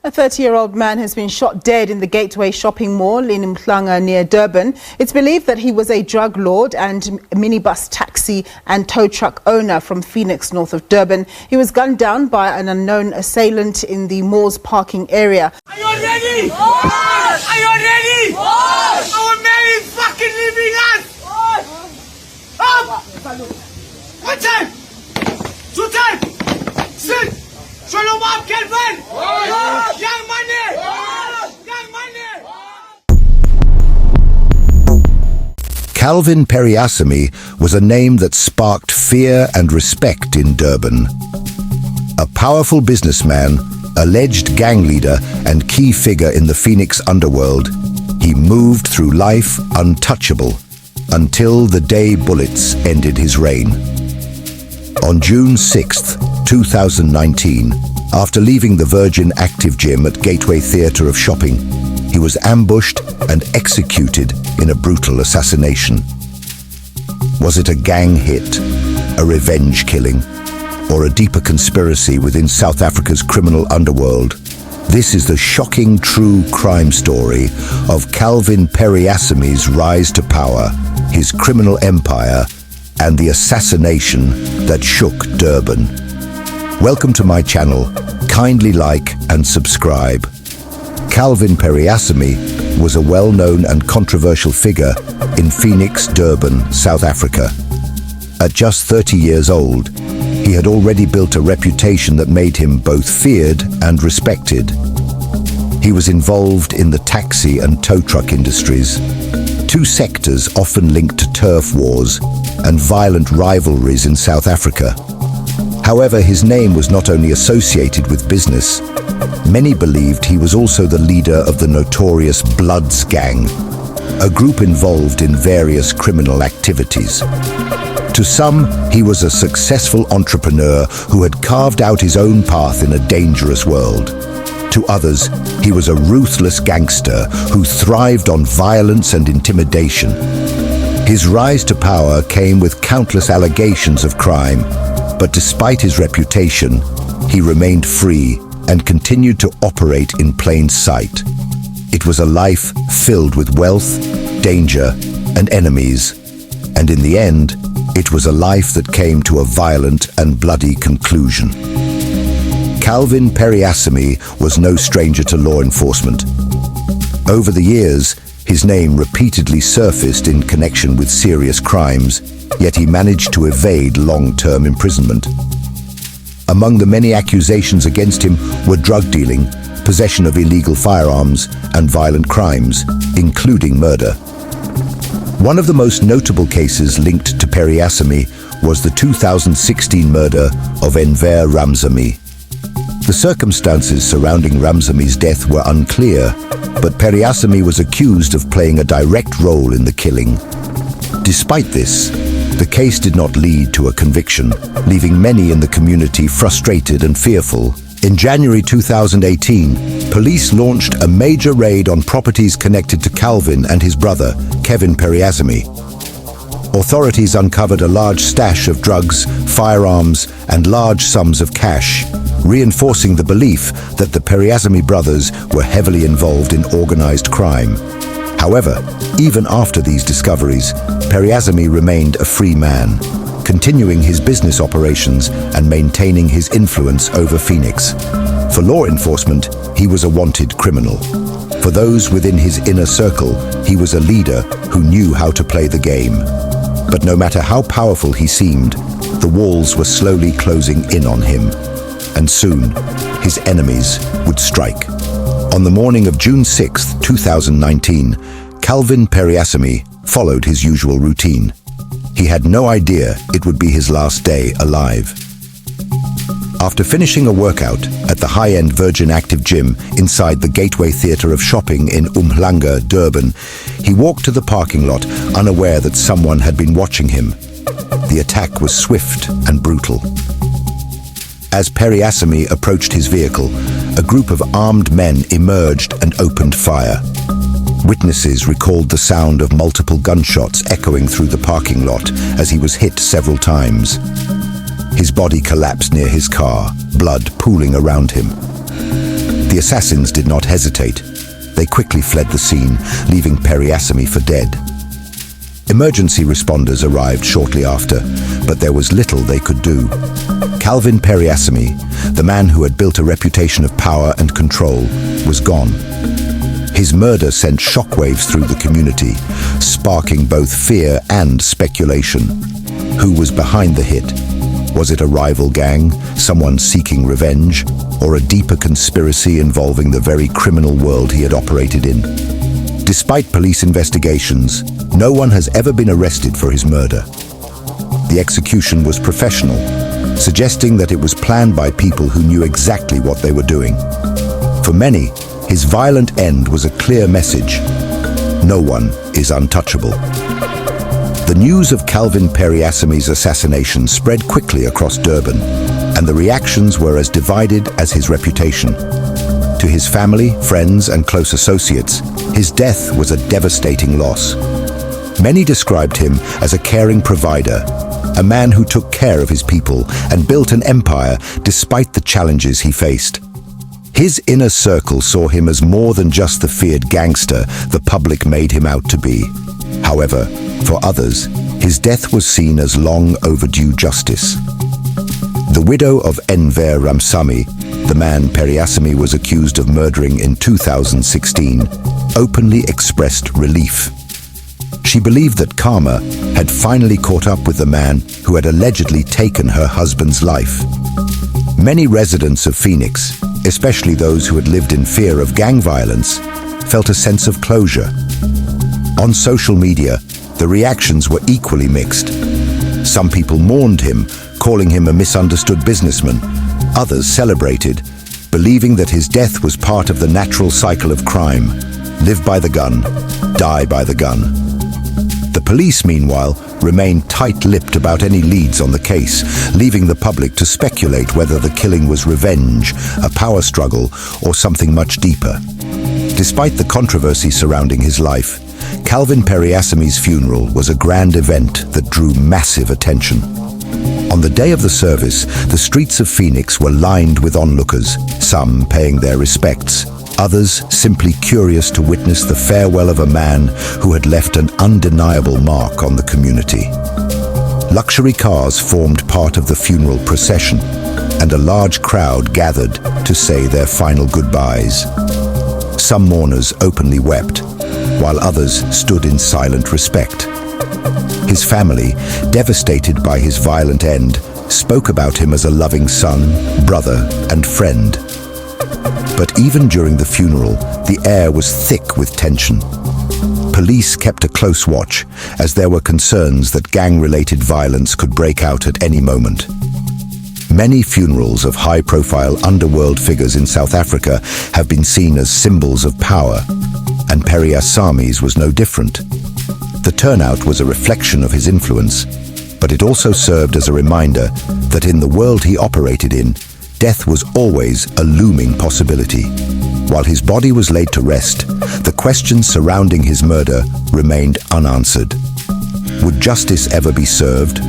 A 30-year-old man has been shot dead in the Gateway shopping mall in Umhlanga near Durban. It's believed that he was a drug lord and minibus taxi and tow truck owner from Phoenix, north of Durban. He was gunned down by an unknown assailant in the mall's parking area. Are you ready? What? Are you ready? What? Our man is fucking leaving us! Up! One time! Two time! Sit! Show them up, Kalvin! Young money! Young money! Kalvin Periasamy was a name that sparked fear and respect in Durban. A powerful businessman, alleged gang leader and key figure in the Phoenix underworld, he moved through life untouchable until the day bullets ended his reign. On June 6, 2019, after leaving the Virgin Active Gym at Gateway Theatre of Shopping, he was ambushed and executed in a brutal assassination. Was it a gang hit, a revenge killing, or a deeper conspiracy within South Africa's criminal underworld? This is the shocking true crime story of Kalvin Periasamy's rise to power, his criminal empire, and the assassination that shook Durban. Welcome to my channel. Kindly like and subscribe. Kalvin Periasamy was a well-known and controversial figure in Phoenix, Durban, South Africa. At just 30 years old, he had already built a reputation that made him both feared and respected. He was involved in the taxi and tow truck industries, two sectors often linked to turf wars and violent rivalries in South Africa. However, his name was not only associated with business. Many believed he was also the leader of the notorious Bloods gang, a group involved in various criminal activities. To some, he was a successful entrepreneur who had carved out his own path in a dangerous world. To others, he was a ruthless gangster who thrived on violence and intimidation. His rise to power came with countless allegations of crime, but despite his reputation, he remained free and continued to operate in plain sight. It was a life filled with wealth, danger, and enemies, and in the end, it was a life that came to a violent and bloody conclusion. Kalvin Periasamy was no stranger to law enforcement. Over the years, his name repeatedly surfaced in connection with serious crimes, yet he managed to evade long-term imprisonment. Among the many accusations against him were drug dealing, possession of illegal firearms, and violent crimes, including murder. One of the most notable cases linked to Periasamy was the 2016 murder of Enver Ramzami. The circumstances surrounding Ramzami's death were unclear, but Periasamy was accused of playing a direct role in the killing. Despite this, the case did not lead to a conviction, leaving many in the community frustrated and fearful. In January 2018, police launched a major raid on properties connected to Kalvin and his brother, Kalvin Periasamy. Authorities uncovered a large stash of drugs, firearms, and large sums of cash, reinforcing the belief that the Periasamy brothers were heavily involved in organized crime. However, even after these discoveries, Periasamy remained a free man, continuing his business operations and maintaining his influence over Phoenix. For law enforcement, he was a wanted criminal. For those within his inner circle, he was a leader who knew how to play the game. But no matter how powerful he seemed, the walls were slowly closing in on him. And soon, his enemies would strike. On the morning of June 6, 2019, Kalvin Periasamy followed his usual routine. He had no idea it would be his last day alive. After finishing a workout at the high-end Virgin Active Gym inside the Gateway Theatre of Shopping in Umhlanga, Durban, he walked to the parking lot, unaware that someone had been watching him. The attack was swift and brutal. As Periasamy approached his vehicle, a group of armed men emerged and opened fire. Witnesses recalled the sound of multiple gunshots echoing through the parking lot as he was hit several times. His body collapsed near his car, blood pooling around him. The The assassins did not hesitate. They quickly fled the scene, leaving Periasamy for dead. Emergency responders arrived shortly after, but there was little they could do. Kalvin Periasamy, the man who had built a reputation of power and control, was gone. His murder sent shockwaves through the community, sparking both fear and speculation. Who was behind the hit? Was it a rival gang, someone seeking revenge, or a deeper conspiracy involving the very criminal world he had operated in? Despite police investigations, no one has ever been arrested for his murder. The execution was professional, suggesting that it was planned by people who knew exactly what they were doing. For many, his violent end was a clear message: no one is untouchable. The news of Kalvin Periasamy's assassination spread quickly across Durban, and the reactions were as divided as his reputation. To his family, friends, and close associates, his death was a devastating loss. Many described him as a caring provider, a man who took care of his people and built an empire despite the challenges he faced. His inner circle saw him as more than just the feared gangster the public made him out to be. However, for others, his death was seen as long overdue justice. The widow of Enver Ramsamy, the man Periasamy was accused of murdering in 2016, openly expressed relief. She believed that karma had finally caught up with the man who had allegedly taken her husband's life. Many residents of Phoenix, especially those who had lived in fear of gang violence, felt a sense of closure. On social media, the reactions were equally mixed. Some people mourned him, calling him a misunderstood businessman. Others celebrated, believing that his death was part of the natural cycle of crime: live by the gun, die by the gun. The police, meanwhile, remained tight-lipped about any leads on the case, leaving the public to speculate whether the killing was revenge, a power struggle, or something much deeper. Despite the controversy surrounding his life, Kalvin Periasamy's funeral was a grand event that drew massive attention. On the day of the service, the streets of Phoenix were lined with onlookers, some paying their respects, others simply curious to witness the farewell of a man who had left an undeniable mark on the community. Luxury cars formed part of the funeral procession, and a large crowd gathered to say their final goodbyes. Some mourners openly wept, while others stood in silent respect. His family, devastated by his violent end, spoke about him as a loving son, brother, and friend. But even during the funeral, the air was thick with tension. Police kept a close watch, as there were concerns that gang-related violence could break out at any moment. Many funerals of high-profile underworld figures in South Africa have been seen as symbols of power, and Periasamy's was no different. The turnout was a reflection of his influence, but it also served as a reminder that in the world he operated in, death was always a looming possibility. While his body was laid to rest, the questions surrounding his murder remained unanswered. Would justice ever be served,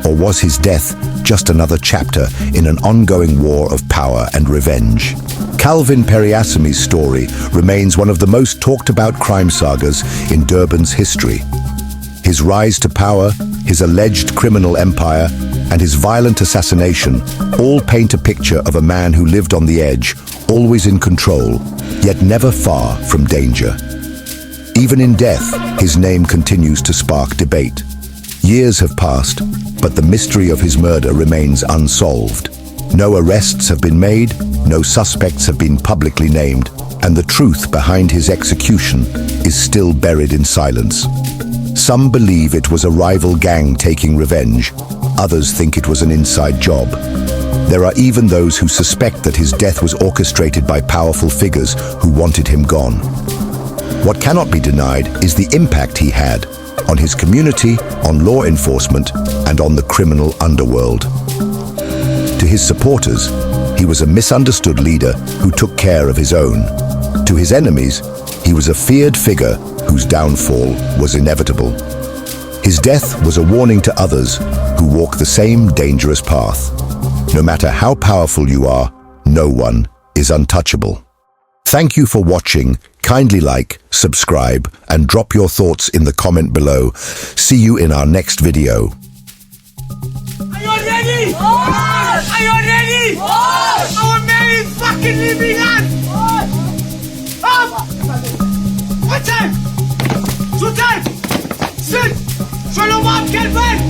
or was his death just another chapter in an ongoing war of power and revenge? Kalvin Periasamy's story remains one of the most talked about crime sagas in Durban's history. His rise to power, his alleged criminal empire, and his violent assassination all paint a picture of a man who lived on the edge, always in control, yet never far from danger. Even in death, his name continues to spark debate. Years have passed, but the mystery of his murder remains unsolved. No arrests have been made, no suspects have been publicly named, and the truth behind his execution is still buried in silence. Some believe it was a rival gang taking revenge, others think it was an inside job. There are even those who suspect that his death was orchestrated by powerful figures who wanted him gone. What cannot be denied is the impact he had on his community, on law enforcement, and on the criminal underworld. To his supporters, he was a misunderstood leader who took care of his own. To his enemies, he was a feared figure whose downfall was inevitable. His death was a warning to others who walk the same dangerous path. No matter how powerful you are, no one is untouchable. Thank you for watching. Kindly like, subscribe, and drop your thoughts in the comment below. See you in our next video. Are you ready? Are you ready? Our man is fucking leaving us! Up! One time! Two time! Sit! Show them up, Kalvin!